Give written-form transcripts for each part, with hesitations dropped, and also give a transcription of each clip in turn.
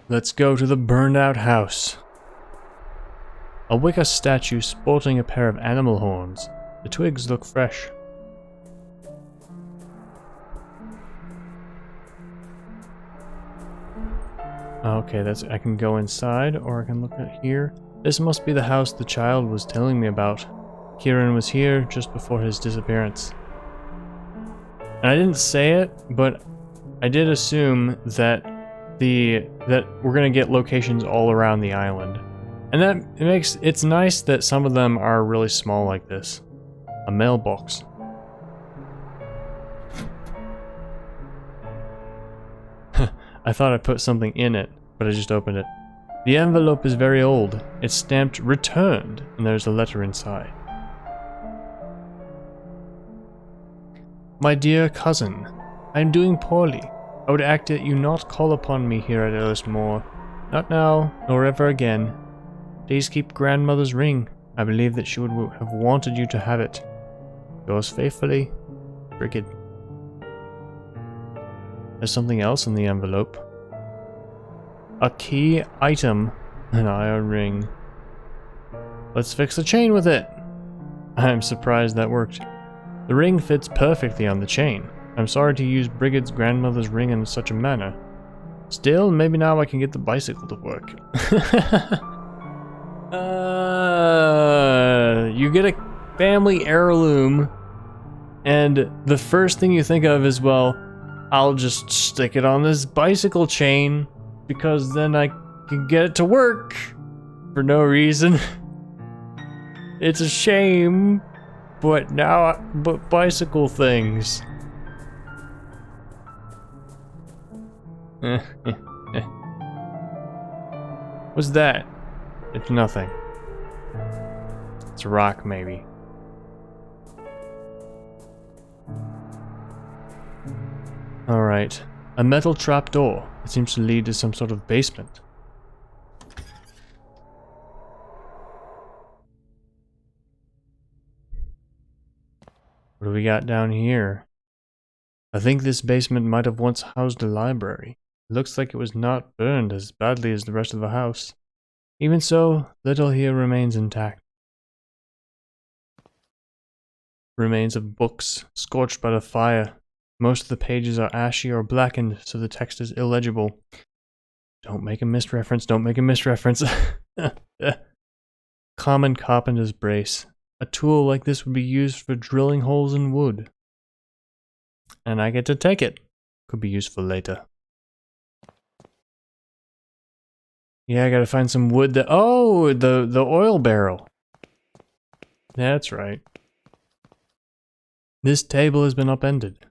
let's go to the burned out house. A wicker statue sporting a pair of animal horns. The twigs look fresh. Okay, I can go inside, or I can look at here. This must be the house the child was telling me about. Kieran was here just before his disappearance. And I didn't say it, but I did assume that we're gonna get locations all around the island. And it's nice that some of them are really small like this. A mailbox. I thought I put something in it, but I just opened it. The envelope is very old. It's stamped returned, and there's a letter inside. My dear cousin, I am doing poorly. I would ask that you not call upon me here at Ellismore. Not now, nor ever again. Please keep grandmother's ring. I believe that she would have wanted you to have it. Yours faithfully, Brigid. There's something else in the envelope. A key item. An iron ring. Let's fix the chain with it. I'm surprised that worked. The ring fits perfectly on the chain. I'm sorry to use Brigid's grandmother's ring in such a manner. Still, maybe now I can get the bicycle to work. You get a family heirloom, and the first thing you think of is, well, I'll just stick it on this bicycle chain, because then I can get it to work for no reason. It's a shame, but bicycle things. What's that? It's nothing. It's a rock, maybe. Alright. A metal trapdoor. It seems to lead to some sort of basement. What do we got down here? I think this basement might have once housed a library. It looks like it was not burned as badly as the rest of the house. Even so, little here remains intact. Remains of books, scorched by the fire. Most of the pages are ashy or blackened, so the text is illegible. Don't make a misreference, don't make a misreference. Common carpenter's brace. A tool like this would be used for drilling holes in wood. And I get to take it. Could be useful later. Yeah, I gotta find some wood that... Oh, the oil barrel. That's right. This table has been upended.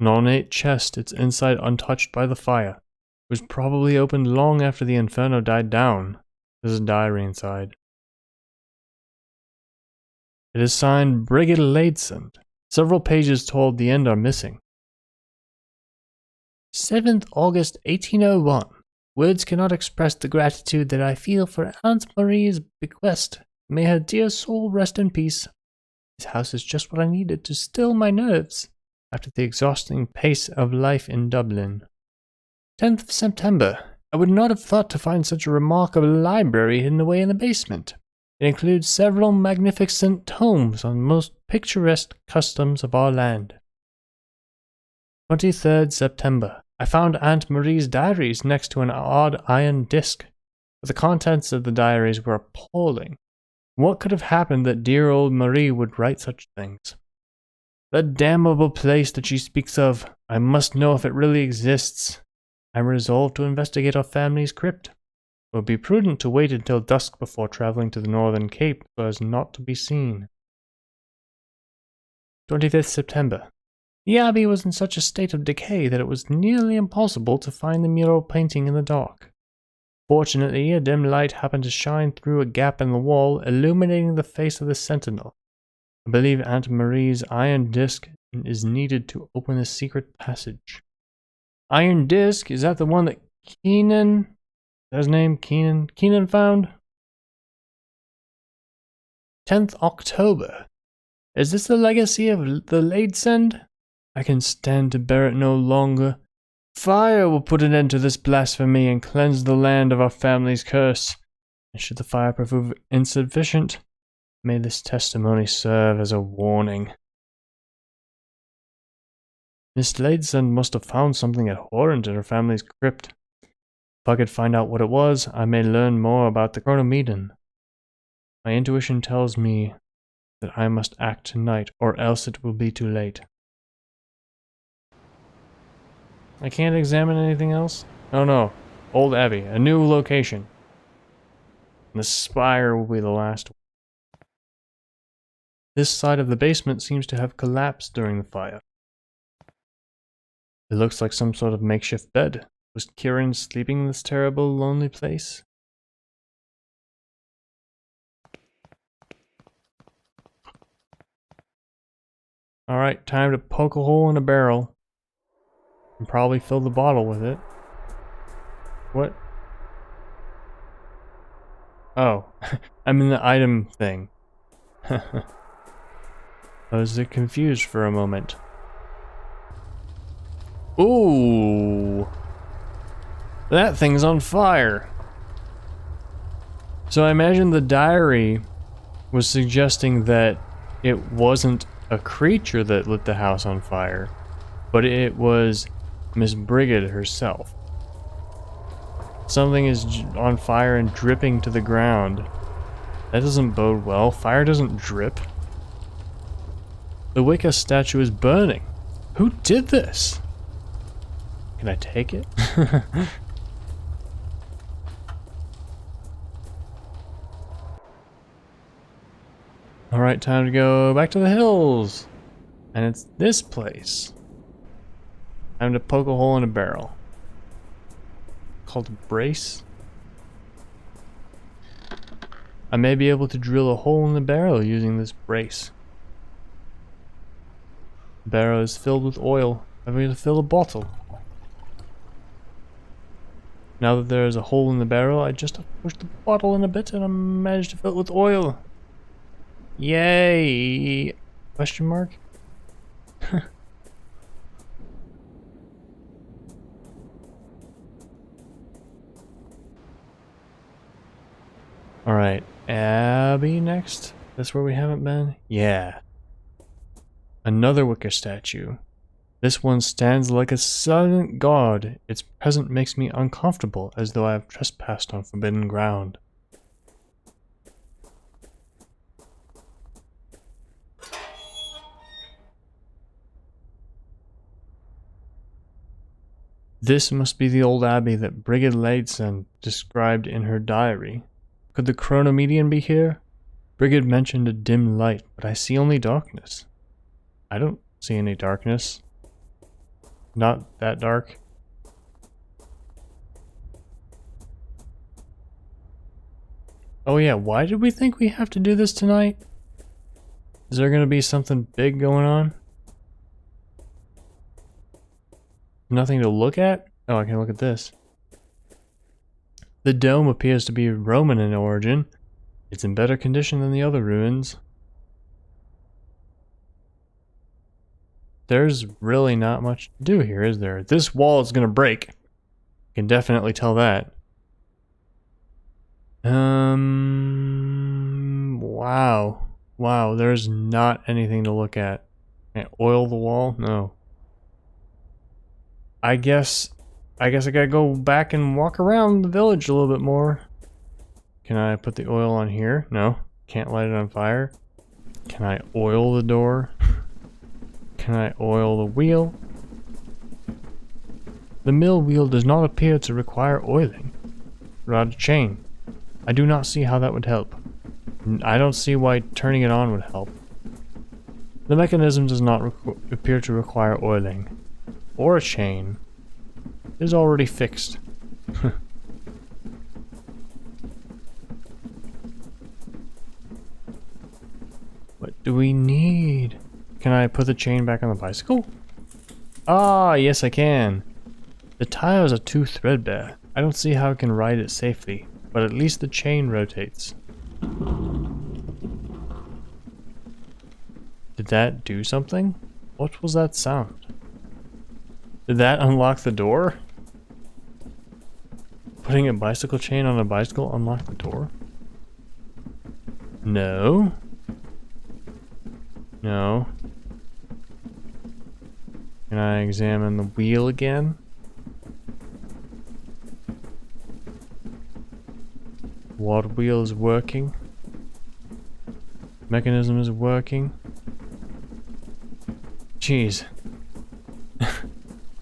An ornate chest, its inside untouched by the fire. It was probably opened long after the inferno died down. There's a diary inside. It is signed Brigid Ladesand. Several pages toward the end are missing. 7th August 1801. Words cannot express the gratitude that I feel for Aunt Marie's bequest. May her dear soul rest in peace. This house is just what I needed to still my nerves after the exhausting pace of life in Dublin. 10th of September. I would not have thought to find such a remarkable library hidden away in the basement. It includes several magnificent tomes on the most picturesque customs of our land. 23rd September. I found Aunt Marie's diaries next to an odd iron disc, but the contents of the diaries were appalling. What could have happened that dear old Marie would write such things? The damnable place that she speaks of, I must know if it really exists. I am resolved to investigate our family's crypt. It would be prudent to wait until dusk before traveling to the Northern Cape so as not to be seen. 25th September. The abbey was in such a state of decay that it was nearly impossible to find the mural painting in the dark. Fortunately, a dim light happened to shine through a gap in the wall, illuminating the face of the sentinel. I believe Aunt Marie's iron disc is needed to open the secret passage. Iron disc? Is that the one that Keenan... Is that his name? Keenan found? 10th October. Is this the legacy of the Ladesand? I can stand to bear it no longer. Fire will put an end to this blasphemy and cleanse the land of our family's curse. And should the fire prove insufficient, may this testimony serve as a warning. Miss Ladesand must have found something abhorrent in her family's crypt. If I could find out what it was, I may learn more about the Chronomedon. My intuition tells me that I must act tonight, or else it will be too late. I can't examine anything else? Oh no. Old Abbey, a new location. And the spire will be the last one. This side of the basement seems to have collapsed during the fire. It looks like some sort of makeshift bed. Was Kieran sleeping in this terrible, lonely place? Alright, time to poke a hole in a barrel. And probably fill the bottle with it. What? Oh, I'm in the item thing. I was confused for a moment. Ooh! That thing's on fire! So I imagine the diary was suggesting that it wasn't a creature that lit the house on fire, but it was Miss Brigid herself. Something is on fire and dripping to the ground. That doesn't bode well. Fire doesn't drip. The Wicca statue is burning. Who did this? Can I take it? Alright, time to go back to the hills. And it's this place. Time to poke a hole in a barrel. Called a brace. I may be able to drill a hole in the barrel using this brace. The barrel is filled with oil. I'm going to fill a bottle. Now that there is a hole in the barrel, I just have to push the bottle in a bit and I managed to fill it with oil. Yay! Question mark? Alright, Abbey next? That's where we haven't been? Yeah. Another Wicca statue. This one stands like a silent god. Its presence makes me uncomfortable, as though I have trespassed on forbidden ground. This must be the old abbey that Brigid Ladesand described in her diary. Could the Chronomedon be here? Brigid mentioned a dim light, but I see only darkness. I don't see any darkness. Not that dark. Oh yeah, why did we think we have to do this tonight? Is there gonna be something big going on? Nothing to look at? Oh, I can look at this. The dome appears to be Roman in origin. It's in better condition than the other ruins. There's really not much to do here, is there? This wall is gonna break. I can definitely tell that. Wow. Wow, there's not anything to look at. Can I oil the wall? No. I guess I gotta go back and walk around the village a little bit more. Can I put the oil on here? No. Can't light it on fire. Can I oil the door? Can I oil the wheel? The mill wheel does not appear to require oiling. Rod chain. I do not see how that would help. I don't see why turning it on would help. The mechanism does not appear to require oiling. Or a chain. It is already fixed. What do we need? Can I put the chain back on the bicycle? Ah, yes I can. The tires are too threadbare. I don't see how I can ride it safely, but at least the chain rotates. Did that do something? What was that sound? Did that unlock the door? Putting a bicycle chain on a bicycle unlock the door? No. No. Can I examine the wheel again? Water wheel is working. Mechanism is working. Jeez.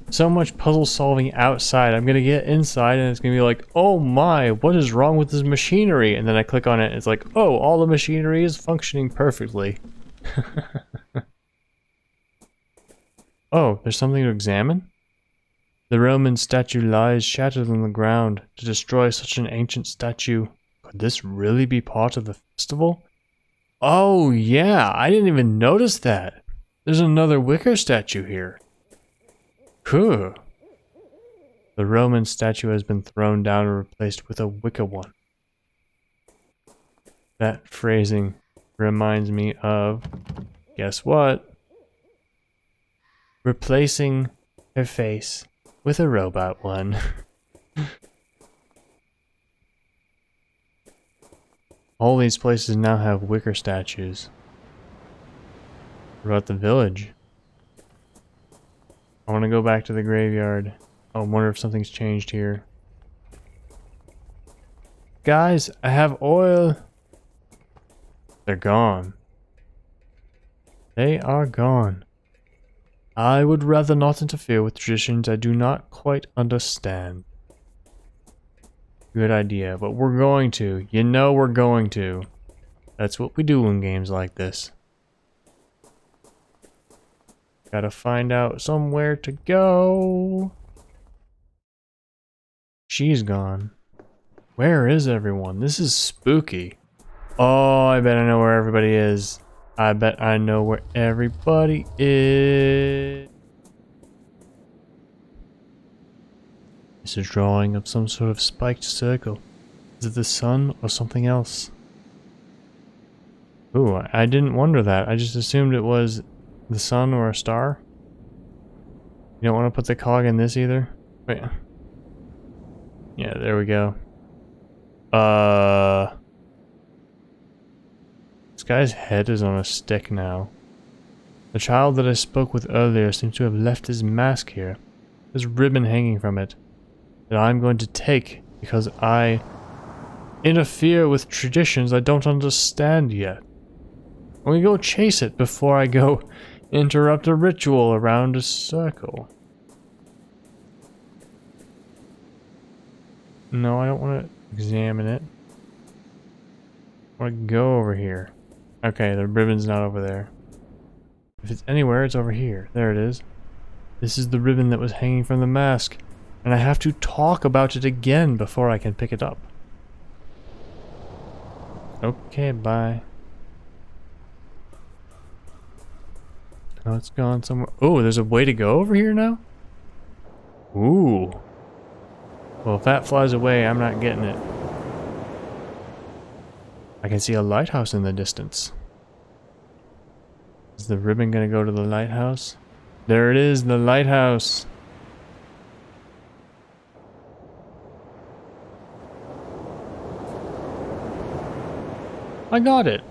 So much puzzle solving outside. I'm gonna get inside and it's gonna be like, oh my, what is wrong with this machinery? And then I click on it and it's like, oh, all the machinery is functioning perfectly. Oh, there's something to examine? The Roman statue lies shattered on the ground. To destroy such an ancient statue, could this really be part of the festival? Oh yeah, I didn't even notice that. There's another wicker statue here. Cool. The Roman statue has been thrown down and replaced with a wicker one. That phrasing reminds me of, guess what? Replacing her face with a robot one. All these places now have wicker statues. What about the village? I want to go back to the graveyard. I wonder if something's changed here. Guys, I have oil. They're gone. They are gone. I would rather not interfere with traditions I do not quite understand. Good idea, but we're going to. You know we're going to. That's what we do in games like this. Gotta find out somewhere to go. She's gone. Where is everyone? This is spooky. Oh, I bet I know where everybody is. I bet I know where everybody is. It's a drawing of some sort of spiked circle. Is it the sun or something else? Ooh, I didn't wonder that. I just assumed it was the sun or a star. You don't want to put the cog in this either? Wait. Yeah, there we go. This guy's head is on a stick now. The child that I spoke with earlier seems to have left his mask here. There's ribbon hanging from it that I'm going to take because I interfere with traditions I don't understand yet. I'm going to go chase it before I go interrupt a ritual around a circle. No, I don't want to examine it. I want to go over here. Okay, the ribbon's not over there. If it's anywhere, it's over here. There it is. This is the ribbon that was hanging from the mask. And I have to talk about it again before I can pick it up. Okay, bye. Oh, it's gone somewhere. Oh, there's a way to go over here now? Ooh. Well, if that flies away, I'm not getting it. I can see a lighthouse in the distance. Is the ribbon gonna go to the lighthouse? There it is, the lighthouse. I got it.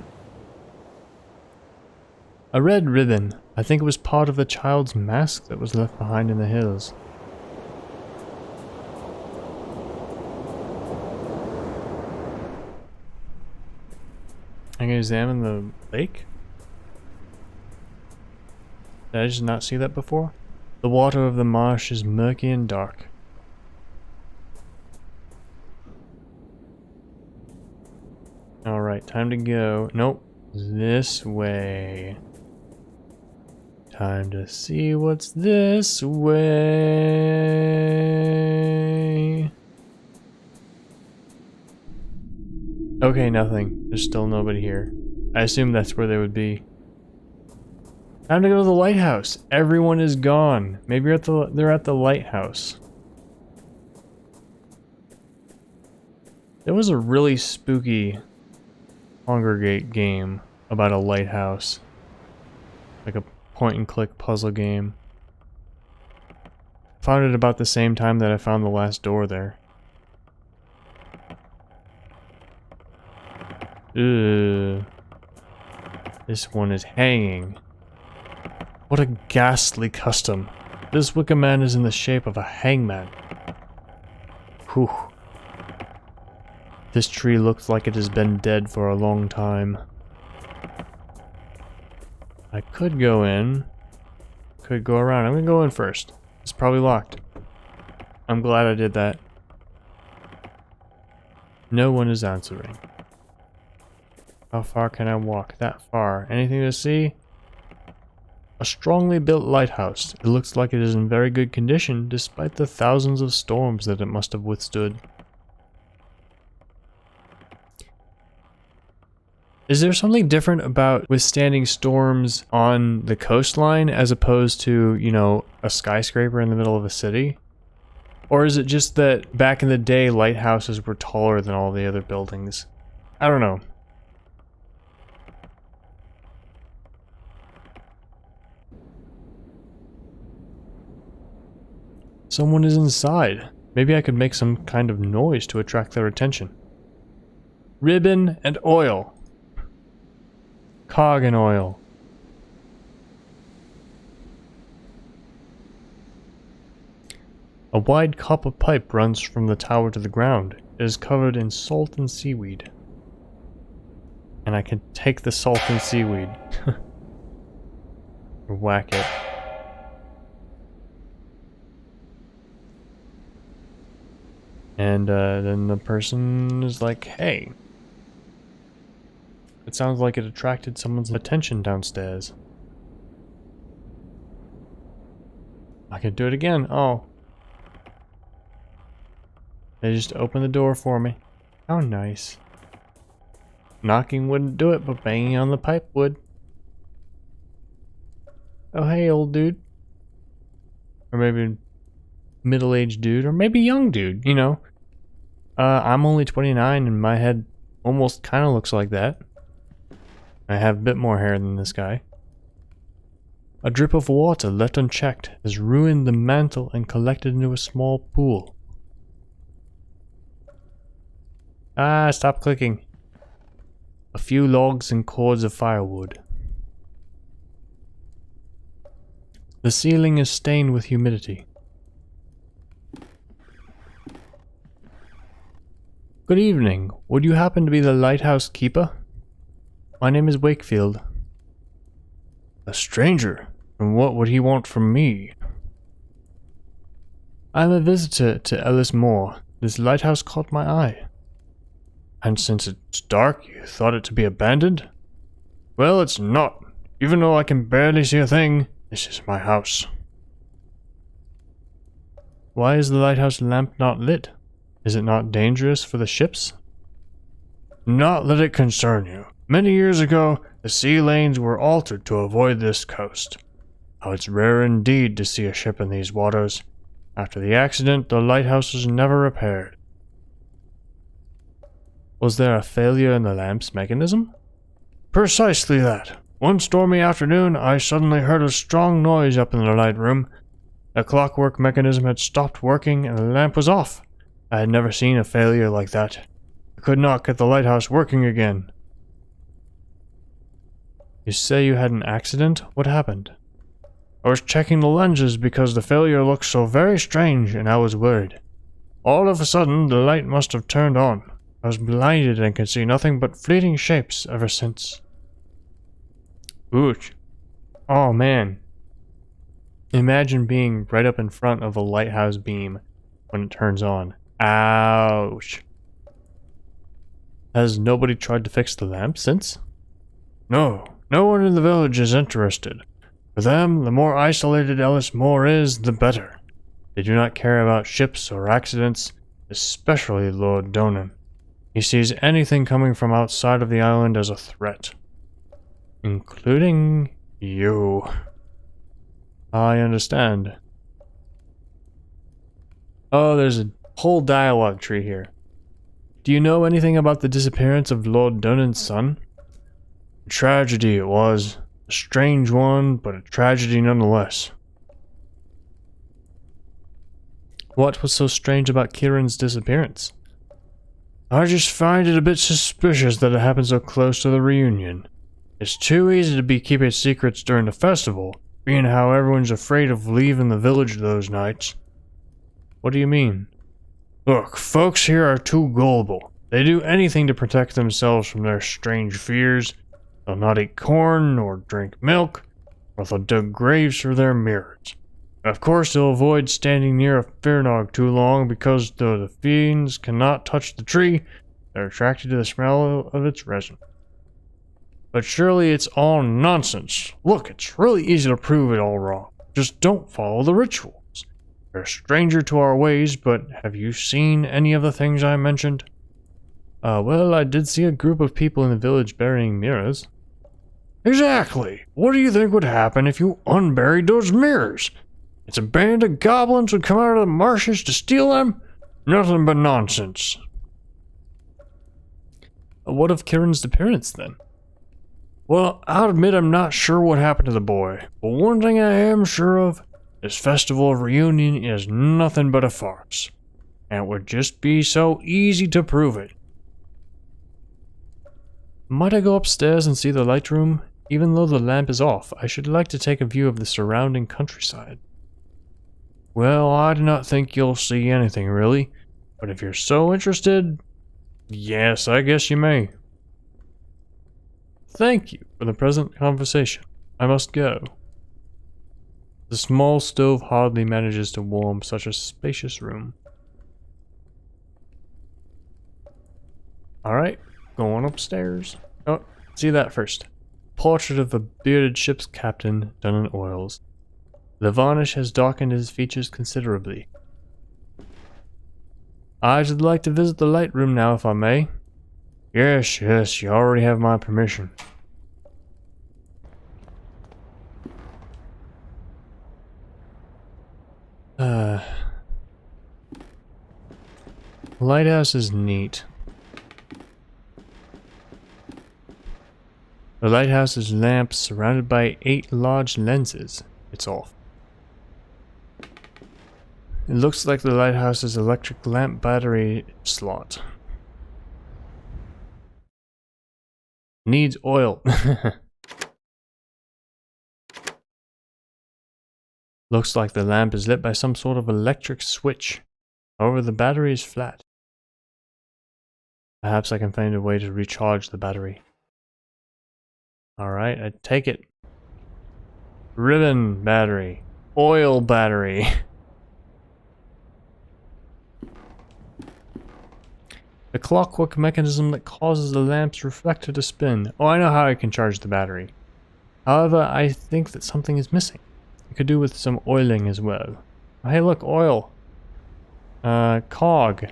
A red ribbon. I think it was part of the child's mask that was left behind in the hills. I can examine the lake? Did I just not see that before? The water of the marsh is murky and dark. Alright, time to go. Nope. This way. Time to see what's this way. Okay, nothing. There's still nobody here. I assume that's where they would be. Time to go to the lighthouse. Everyone is gone. Maybe they're at the lighthouse. There was a really spooky Congregate game about a lighthouse. Like a point and click puzzle game. Found it about the same time that I found the last door there. Ugh. This one is hanging. What a ghastly custom. This wicker man is in the shape of a hangman. Whew. This tree looks like it has been dead for a long time. I could go in. Could go around. I'm gonna go in first. It's probably locked. I'm glad I did that. No one is answering. How far can I walk? That far. Anything to see? A strongly built lighthouse. It looks like it is in very good condition despite the thousands of storms that it must have withstood. Is there something different about withstanding storms on the coastline as opposed to, you know, a skyscraper in the middle of a city? Or is it just that back in the day lighthouses were taller than all the other buildings? I don't know. Someone is inside. Maybe I could make some kind of noise to attract their attention. Ribbon and oil. Cog and oil. A wide copper pipe runs from the tower to the ground. It is covered in salt and seaweed. And I can take the salt and seaweed. Whack it. And then the person is like, hey. It sounds like it attracted someone's attention downstairs. I can do it again. Oh. They just opened the door for me. How nice. Knocking wouldn't do it, but banging on the pipe would. Oh, hey, old dude. Or maybe middle-aged dude, or maybe young dude, you know. I'm only 29 and my head almost kind of looks like that. I have a bit more hair than this guy. A drip of water left unchecked has ruined the mantle and collected into a small pool. Ah, stop clicking. A few logs and cords of firewood. The ceiling is stained with humidity. Good evening. Would you happen to be the lighthouse keeper? My name is Wakefield. A stranger? And what would he want from me? I am a visitor to Ellis Moor. This lighthouse caught my eye. And since it's dark, you thought it to be abandoned? Well, it's not. Even though I can barely see a thing, this is my house. Why is the lighthouse lamp not lit? Is it not dangerous for the ships? Not let it concern you. Many years ago, the sea lanes were altered to avoid this coast. Now it's rare indeed to see a ship in these waters. After the accident, the lighthouse was never repaired. Was there a failure in the lamp's mechanism? Precisely that. One stormy afternoon, I suddenly heard a strong noise up in the light room. The clockwork mechanism had stopped working and the lamp was off. I had never seen a failure like that. I could not get the lighthouse working again. You say you had an accident? What happened? I was checking the lenses because the failure looked so very strange and I was worried. All of a sudden, the light must have turned on. I was blinded and could see nothing but fleeting shapes ever since. Ouch. Oh man. Imagine being right up in front of a lighthouse beam when it turns on. Ouch. Has nobody tried to fix the lamp since? No, no one in the village is interested. For them, the more isolated Ellis Moor is, the better. They do not care about ships or accidents, especially Lord Donan. He sees anything coming from outside of the island as a threat. Including you. I understand. Oh, there's a whole dialogue tree here. Do you know anything about the disappearance of Lord Donan's son? A tragedy it was. A strange one, but a tragedy nonetheless. What was so strange about Kieran's disappearance? I just find it a bit suspicious that it happened so close to the reunion. It's too easy to be keeping secrets during the festival, being how everyone's afraid of leaving the village those nights. What do you mean? Look, folks here are too gullible. They do anything to protect themselves from their strange fears. They'll not eat corn, nor drink milk, or they'll dig graves for their mirrors. Of course, they'll avoid standing near a fearnog too long because though the fiends cannot touch the tree, they're attracted to the smell of its resin. But surely it's all nonsense. Look, it's really easy to prove it all wrong. Just don't follow the rituals. You're a stranger to our ways, but have you seen any of the things I mentioned? Well, I did see a group of people in the village burying mirrors. Exactly. What do you think would happen if you unburied those mirrors? It's a band of goblins would come out of the marshes to steal them? Nothing but nonsense. What of Kieran's appearance, then? Well, I'll admit I'm not sure what happened to the boy, but one thing I am sure of, this festival of reunion is nothing but a farce. And it would just be so easy to prove it. Might I go upstairs and see the light room? Even though the lamp is off, I should like to take a view of the surrounding countryside. Well, I do not think you'll see anything, really. But if you're so interested, yes, I guess you may. Thank you for the present conversation. I must go. The small stove hardly manages to warm such a spacious room. Alright, going upstairs. Oh, see that first. Portrait of a bearded ship's captain done in oils. The varnish has darkened his features considerably. I should like to visit the light room now, if I may. Yes, yes, you already have my permission. The lighthouse is neat. The lighthouse is lamps surrounded by 8 large lenses. It's off. It looks like the lighthouse's electric lamp battery slot. Needs oil. Looks like the lamp is lit by some sort of electric switch. However, the battery is flat. Perhaps I can find a way to recharge the battery. Alright, I take it. Ribbon battery. Oil battery. The clockwork mechanism that causes the lamp's reflector to spin. Oh, I know how I can charge the battery. However, I think that something is missing. It could do with some oiling as well. Oh, hey look, oil. Cog.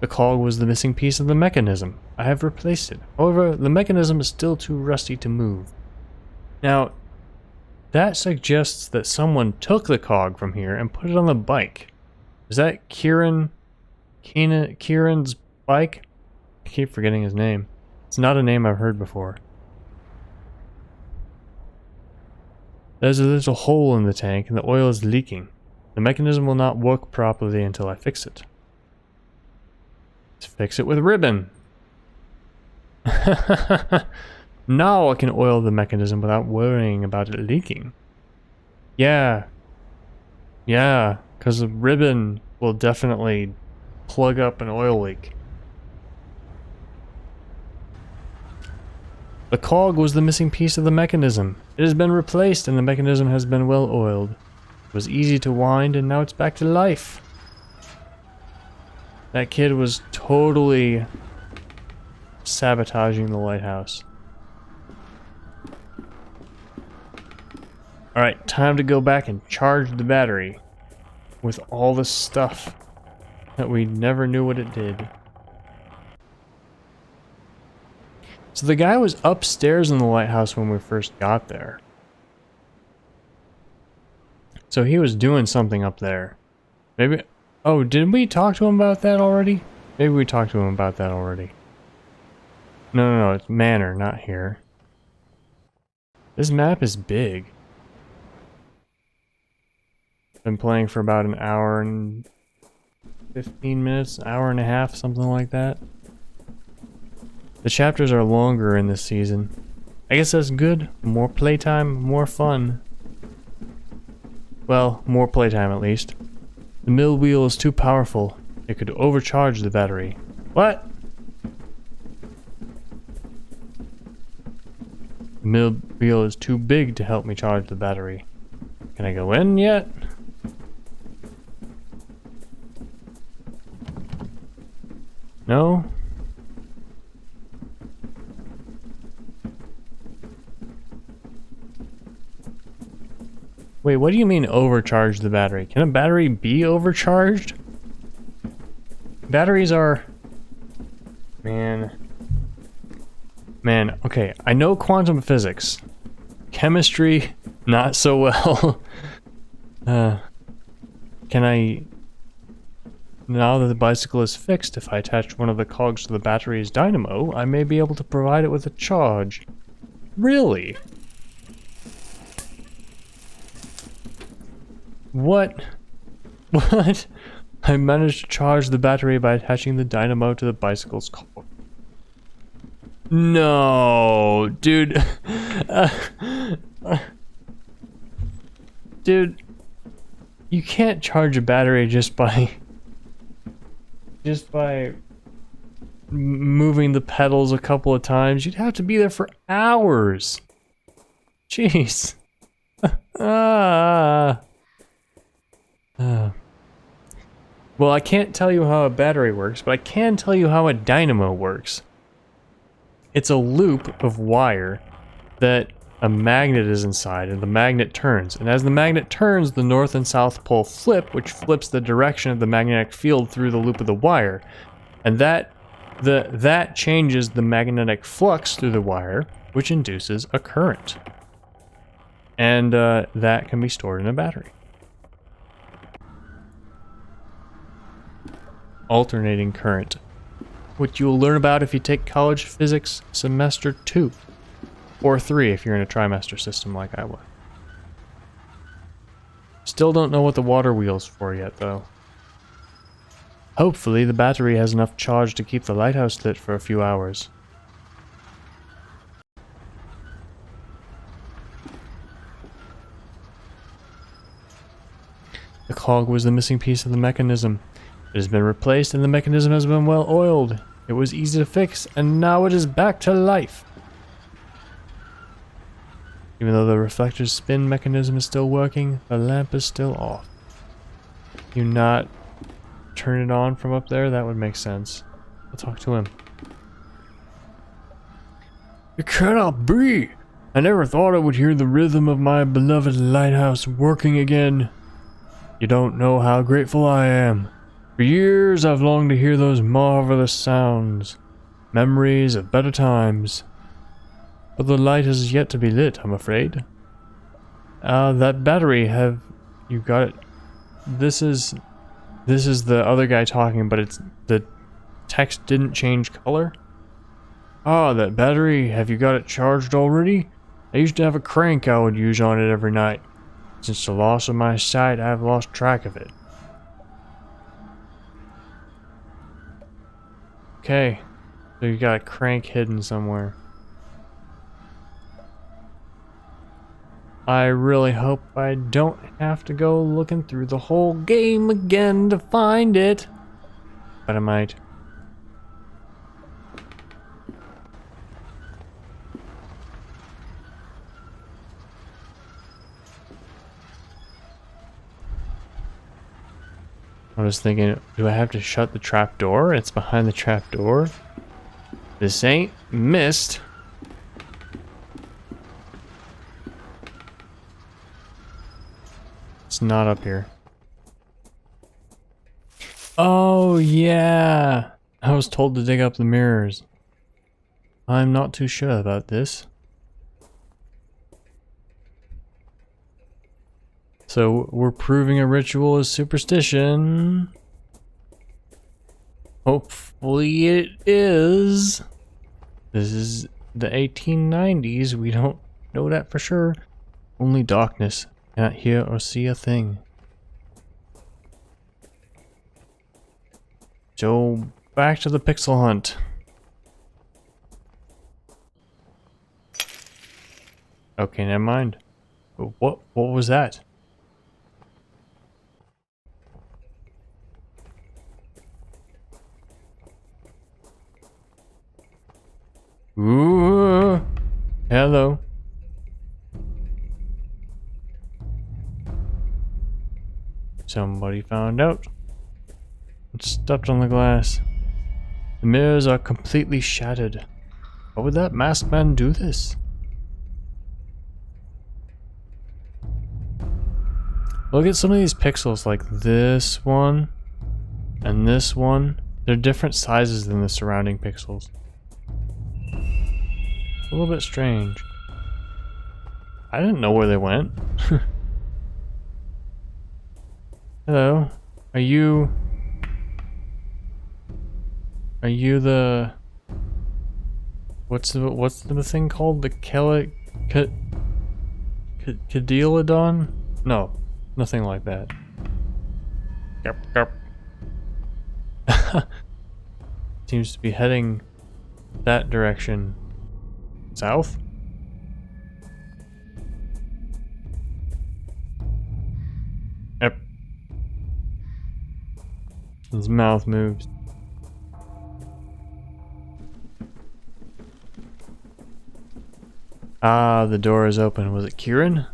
The cog was the missing piece of the mechanism. I have replaced it. However, the mechanism is still too rusty to move. Now, that suggests that someone took the cog from here and put it on the bike. Is that Kieran's bike? I keep forgetting his name. It's not a name I've heard before. There's a little hole in the tank and the oil is leaking. The mechanism will not work properly until I fix it. Let's fix it with ribbon. Now I can oil the mechanism without worrying about it leaking. Yeah. Yeah, because the ribbon will definitely plug up an oil leak. The cog was the missing piece of the mechanism. It has been replaced and the mechanism has been well oiled. It was easy to wind and now it's back to life. That kid was totally sabotaging the lighthouse. Alright, time to go back and charge the battery with all this stuff that we never knew what it did. So the guy was upstairs in the lighthouse when we first got there. So he was doing something up there. Maybe... Oh, did we talk to him about that already? Maybe we talked to him about that already. No, it's Manor, not here. This map is big. Been playing for about an hour and 15 minutes, hour and a half, something like that. The chapters are longer in this season. I guess that's good. More playtime, more fun. Well, more playtime at least. The mill wheel is too powerful. It could overcharge the battery. What? The mill wheel is too big to help me charge the battery. Can I go in yet? No? Wait, what do you mean overcharge the battery? Can a battery be overcharged? Batteries are... Man, okay, I know quantum physics. Chemistry, not so well. Can I... Now that the bicycle is fixed, if I attach one of the cogs to the battery's dynamo, I may be able to provide it with a charge. Really? What? What? I managed to charge the battery by attaching the dynamo to the bicycle's cog. No, dude. Dude, you can't charge a battery just by moving the pedals a couple of times. You'd have to be there for hours. Jeez. Well, I can't tell you how a battery works, but I can tell you how a dynamo works. It's a loop of wire that a magnet is inside, and the magnet turns. And as the magnet turns, the north and south pole flip, which flips the direction of the magnetic field through the loop of the wire. And that changes the magnetic flux through the wire, which induces a current. And that can be stored in a battery. Alternating current, which you'll learn about if you take college physics semester 2 or 3 if you're in a trimester system like I was. Still don't know what the water wheel's for yet though. Hopefully the battery has enough charge to keep the lighthouse lit for a few hours. The cog was the missing piece of the mechanism. It has been replaced and the mechanism has been well oiled. It was easy to fix and now it is back to life. Even though the reflector's spin mechanism is still working, the lamp is still off. You not turn it on from up there? That would make sense. I'll talk to him. It cannot be! I never thought I would hear the rhythm of my beloved lighthouse working again. You don't know how grateful I am. For years I've longed to hear those marvelous sounds, memories of better times. But the light is yet to be lit, I'm afraid. That battery, have you got it? This is the other guy talking, but it's the text didn't change color. That battery, have you got it charged already? I used to have a crank I would use on it every night. Since the loss of my sight, I've lost track of it. Okay, so you got a crank hidden somewhere. I really hope I don't have to go looking through the whole game again to find it. But I might. I was thinking, do I have to shut the trap door? It's behind the trap door. This ain't missed. It's not up here. Oh yeah! I was told to dig up the mirrors. I'm not too sure about this. So we're proving a ritual is superstition. Hopefully it is. This is the 1890s. We don't know that for sure. Only darkness. Cannot hear or see a thing. So, back to the pixel hunt. Okay, never mind. What was that? Ooh, hello. Somebody found out. It stepped on the glass. The mirrors are completely shattered. Why would that masked man do this? Look at some of these pixels, like this one and this one. They're different sizes than the surrounding pixels. A little bit strange. I didn't know where they went. Hello. Are you the what's the thing called? The Cadilodon? No, nothing like that. Yep. Seems to be heading that direction. South? Yep. His mouth moves. Ah, the door is open. Was it Kieran?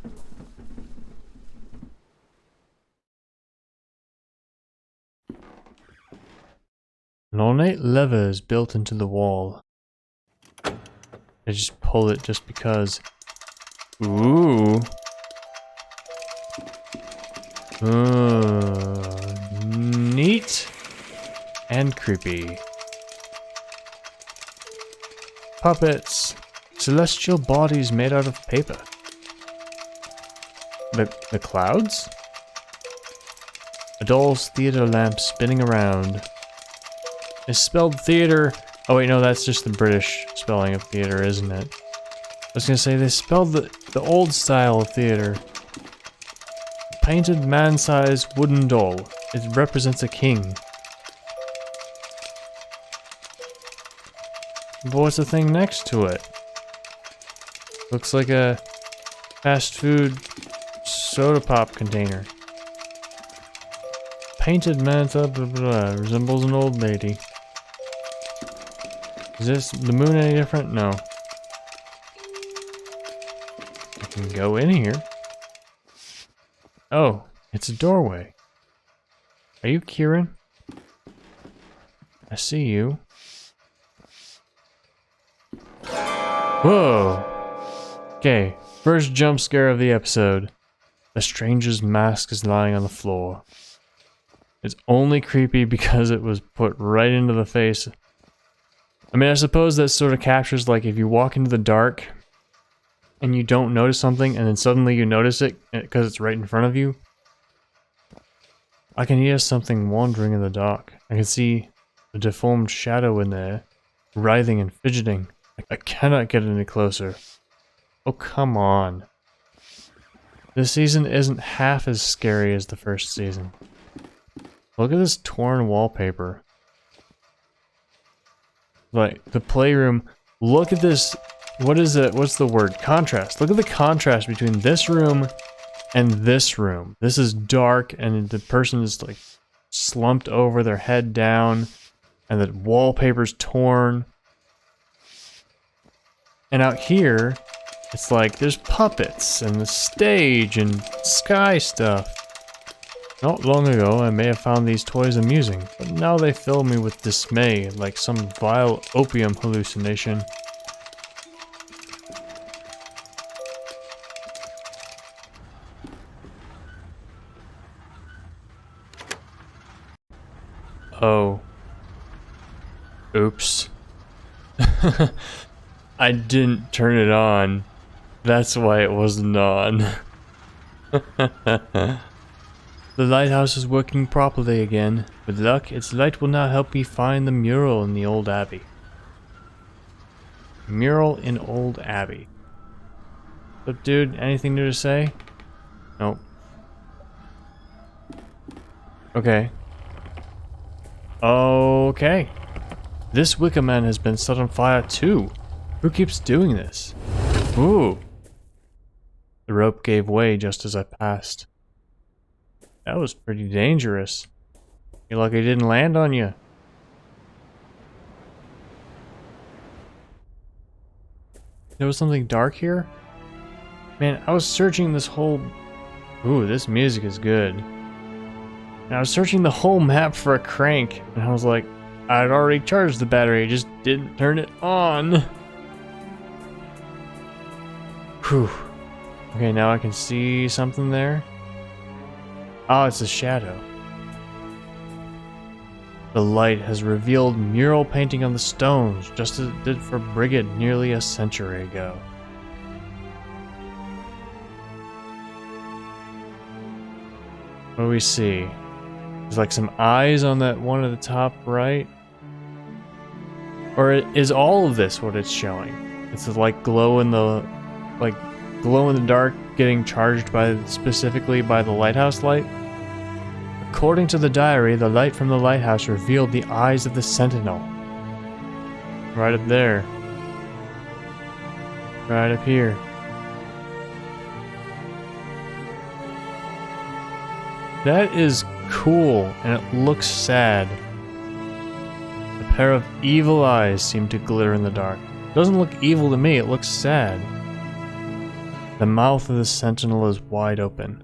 An ornate lever is built into the wall. I just pull it just because. Ooh. Neat and creepy. Puppets. Celestial bodies made out of paper. The clouds? A doll's theater lamp spinning around. It's spelled theater. Oh wait, no, that's just the British spelling of theater, isn't it? I was gonna say they spelled the old style of theater. Painted man-sized wooden doll. It represents a king. But what's the thing next to it? Looks like a fast food soda pop container. Painted man, blah, blah, blah, resembles an old lady. Is this the moon any different? No. I can go in here. Oh, it's a doorway. Are you Kieran? I see you. Whoa! Okay, first jump scare of the episode. The stranger's mask is lying on the floor. It's only creepy because it was put right into the face. I mean, I suppose that sort of captures, like, if you walk into the dark and you don't notice something and then suddenly you notice it because it's right in front of you. I can hear something wandering in the dark. I can see a deformed shadow in there, writhing and fidgeting. I cannot get any closer. Oh, come on. This season isn't half as scary as the first season. Look at this torn wallpaper. Like, the playroom. Look at this. What is it? What's the word? Contrast. Look at the contrast between this room and this room. This is dark and the person is like slumped over, their head down, and the wallpaper's torn. And out here, it's like there's puppets and the stage and sky stuff. Not long ago, I may have found these toys amusing, but now they fill me with dismay, like some vile opium hallucination. Oh. Oops. I didn't turn it on. That's why it wasn't on. The lighthouse is working properly again. With luck, its light will now help me find the mural in the old abbey. Mural in old abbey. So, dude, anything new to say? Nope. Okay. Okay. This wicker man has been set on fire too. Who keeps doing this? Ooh. The rope gave way just as I passed. That was pretty dangerous. You're lucky it didn't land on you. There was something dark here? Man, I was searching this whole... Ooh, this music is good. And I was searching the whole map for a crank, and I was like, I'd already charged the battery, I just didn't turn it on. Whew. Okay, now I can see something there. Oh, it's a shadow. The light has revealed mural painting on the stones, just as it did for Brigid nearly a century ago. What do we see? There's like some eyes on that one at the top right. Or is all of this what it's showing? It's like glow in the dark getting charged by specifically by the lighthouse light. According to the diary, the light from the lighthouse revealed the eyes of the sentinel. Right up there. Right up here. That is cool, and it looks sad. A pair of evil eyes seem to glitter in the dark. It doesn't look evil to me, it looks sad. The mouth of the sentinel is wide open.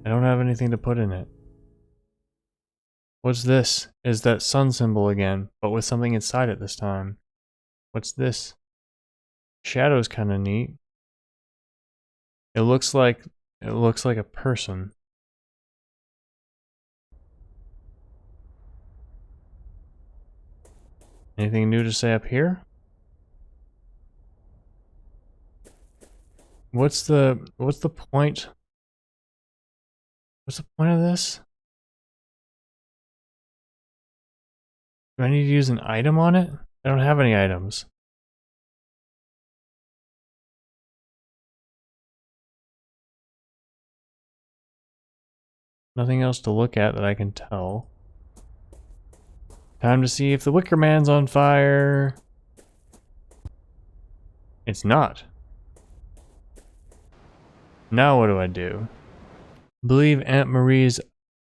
I don't have anything to put in it. What's this? Is that sun symbol again, but with something inside it this time. What's this? Shadow's kind of neat. It looks like a person. Anything new to say up here? What's the point? What's the point of this? Do I need to use an item on it? I don't have any items. Nothing else to look at that I can tell. Time to see if the Wicker Man's on fire. It's not. Now what do I do? I believe Aunt Marie's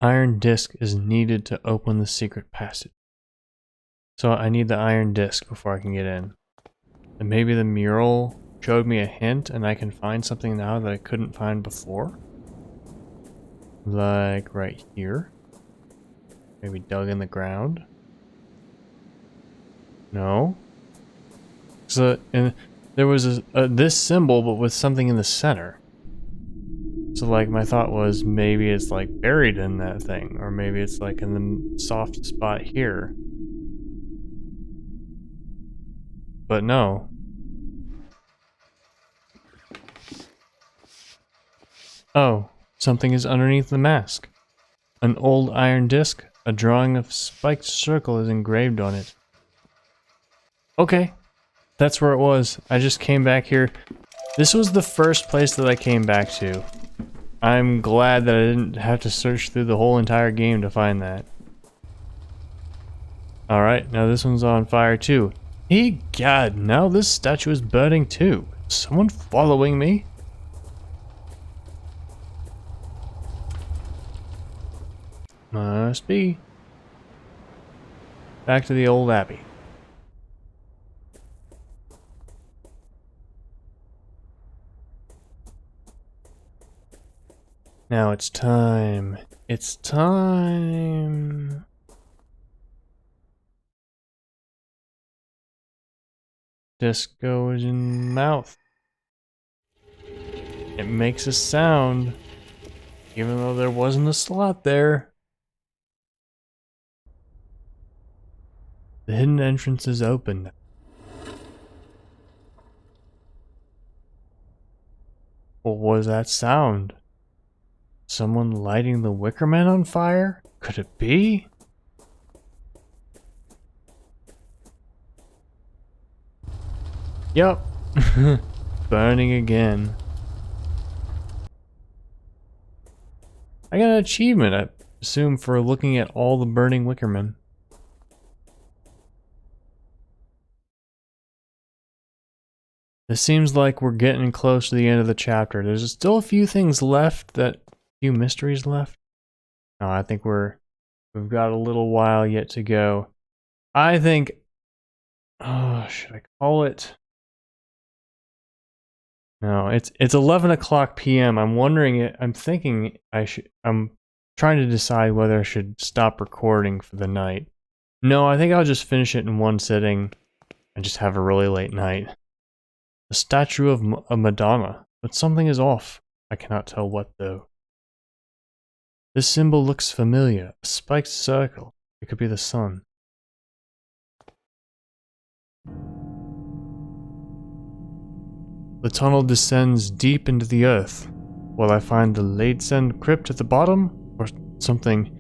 iron disc is needed to open the secret passage. So I need the iron disc before I can get in. And maybe the mural showed me a hint and I can find something now that I couldn't find before. Like right here. Maybe dug in the ground. No. So and there was this symbol but with something in the center. So like my thought was maybe it's like buried in that thing, or maybe it's like in the soft spot here. But no. Oh, something is underneath the mask. An old iron disc, a drawing of spiked circle is engraved on it. Okay, that's where it was. I just came back here. This was the first place that I came back to. I'm glad that I didn't have to search through the whole entire game to find that. Alright, now this one's on fire too. Hey God, now this statue is burning too. Is someone following me? Must be. Back to the old abbey. Now it's time. It's time. Disc goes in mouth. It makes a sound, even though there wasn't a slot there. The hidden entrance is open. What was that sound? Someone lighting the Wicker Man on fire? Could it be? Yup. Burning again. I got an achievement, I assume, for looking at all the burning Wickermen. It seems like we're getting close to the end of the chapter. There's still a few things left, a few mysteries left. No, I think we've got a little while yet to go. I think, oh, should I call it? No, it's 11 o'clock p.m. I'm thinking I'm trying to decide whether I should stop recording for the night. No, I think I'll just finish it in one sitting and just have a really late night. A statue of a Madonna, but something is off. I cannot tell what though. This symbol looks familiar. A spiked circle. It could be the sun. The tunnel descends deep into the earth. Will I find the Ladesend crypt at the bottom? Or something?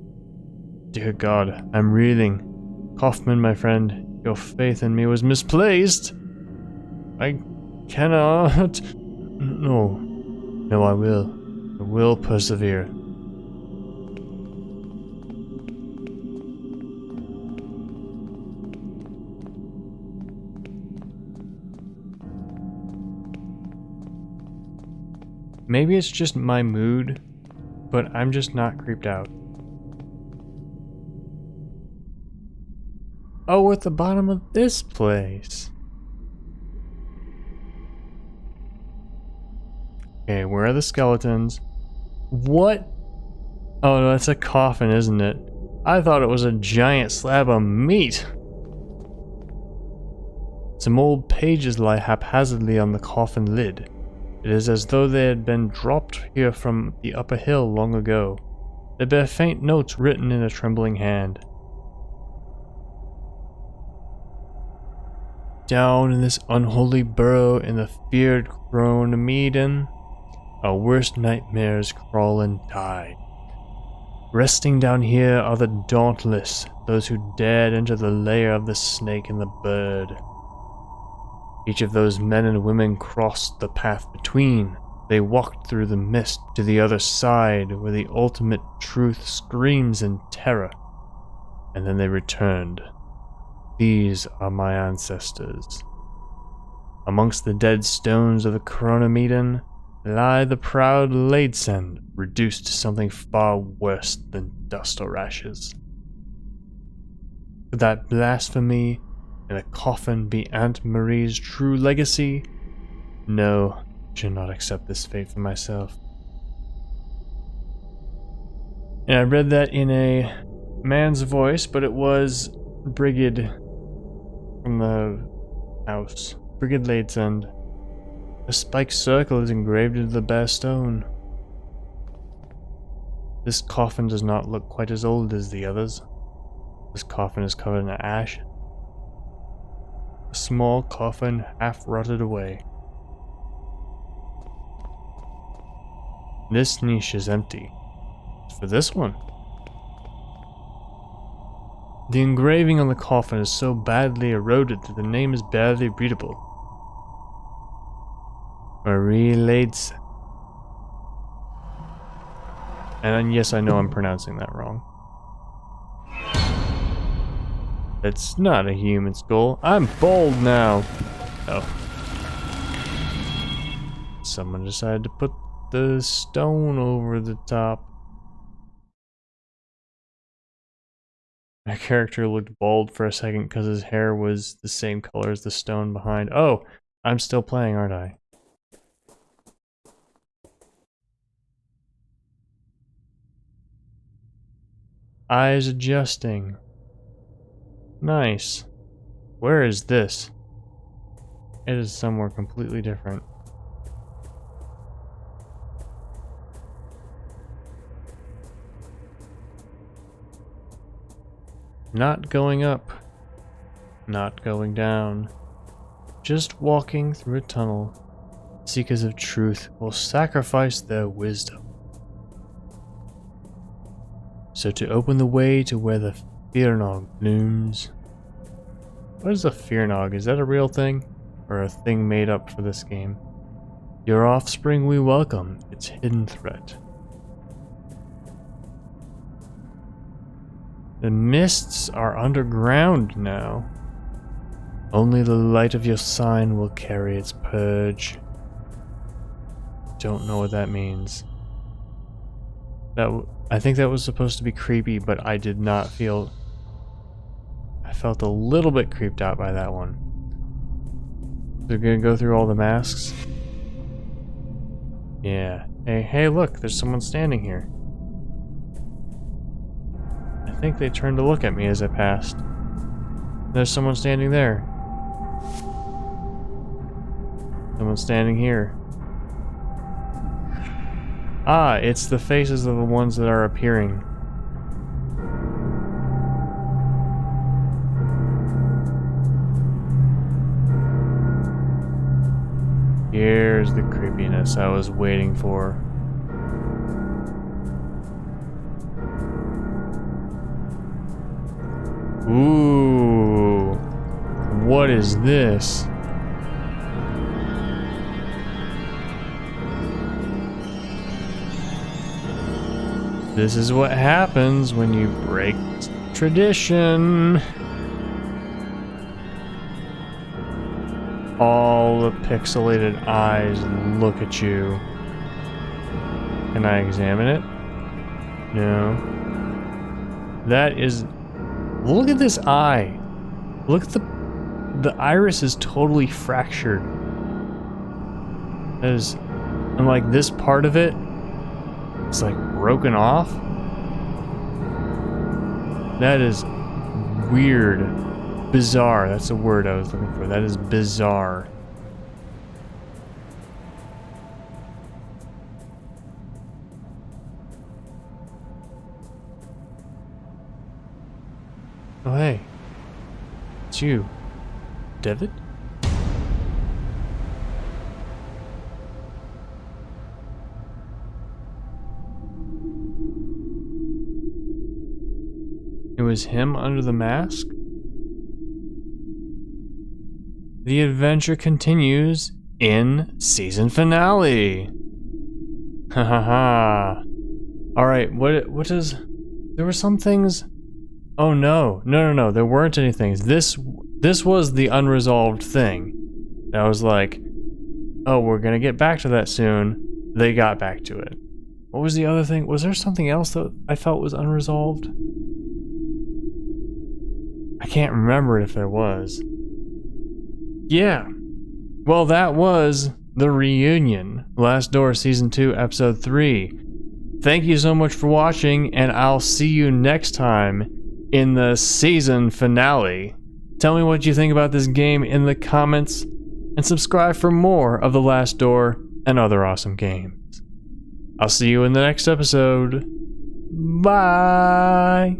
Dear God, I'm reeling. Kaufman, my friend, your faith in me was misplaced. I cannot. No, I will. I will persevere. Maybe it's just my mood, but I'm just not creeped out. Oh, we're at the bottom of this place. Okay, where are the skeletons? What? Oh, no, that's a coffin, isn't it? I thought it was a giant slab of meat. Some old pages lie haphazardly on the coffin lid. It is as though they had been dropped here from the upper hill long ago. They bear faint notes written in a trembling hand. Down in this unholy burrow in the feared Cronemedan, our worst nightmares crawl and die. Resting down here are the dauntless, those who dared enter the lair of the snake and the bird. Each of those men and women crossed the path between. They walked through the mist to the other side where the ultimate truth screams in terror. And then they returned. These are my ancestors. Amongst the dead stones of the Cronemedan lie the proud Ladesend, reduced to something far worse than dust or ashes. Could that blasphemy in a coffin be Aunt Marie's true legacy? No, I should not accept this fate for myself. And I read that in a man's voice, but it was Brigid from the house. Brigid Ladesend. A spiked circle is engraved into the bare stone. This coffin does not look quite as old as the others. This coffin is covered in ash. A small coffin half rotted away. This niche is empty. As for this one, the engraving on the coffin is so badly eroded that the name is barely readable. Marie Ladesend. And yes, I know I'm pronouncing that wrong. It's not a human skull. I'm bold now. Oh. Someone decided to put the stone over the top. My character looked bald for a second because his hair was the same color as the stone behind. Oh, I'm still playing, aren't I? Eyes adjusting. Nice. Where is this? It is somewhere completely different. Not going up. Not going down. Just walking through a tunnel. Seekers of truth will sacrifice their wisdom. So to open the way to where the Fearnog blooms. What is a Fearnog? Is that a real thing? Or a thing made up for this game? Your offspring we welcome, its hidden threat. The mists are underground now. Only the light of your sign will carry its purge. Don't know what that means. I think that was supposed to be creepy, but I did not feel... I felt a little bit creeped out by that one. They're gonna go through all the masks? Yeah. Hey, look, there's someone standing here. I think they turned to look at me as I passed. There's someone standing there. Someone standing here. Ah, it's the faces of the ones that are appearing. Here's the creepiness I was waiting for. Ooh, what is this? This is what happens when you break tradition. All the pixelated eyes look at you. Can I examine it? No. That is... Look at this eye. Look at the iris is totally fractured. That is... And like this part of it, it's like broken off. That is weird. Bizarre, that's the word I was looking for. That is bizarre. Oh hey. It's you. Devitt? It was him under the mask? The adventure continues in season finale. Ha ha ha. Alright, what is... There were some things... Oh no, there weren't any things. This was the unresolved thing. I was like, oh, we're gonna get back to that soon. They got back to it. What was the other thing? Was there something else that I felt was unresolved? I can't remember if there was. Yeah. Well, that was The Reunion. Last Door Season 2, Episode 3. Thank you so much for watching, and I'll see you next time in the season finale. Tell me what you think about this game in the comments, and subscribe for more of The Last Door and other awesome games. I'll see you in the next episode. Bye!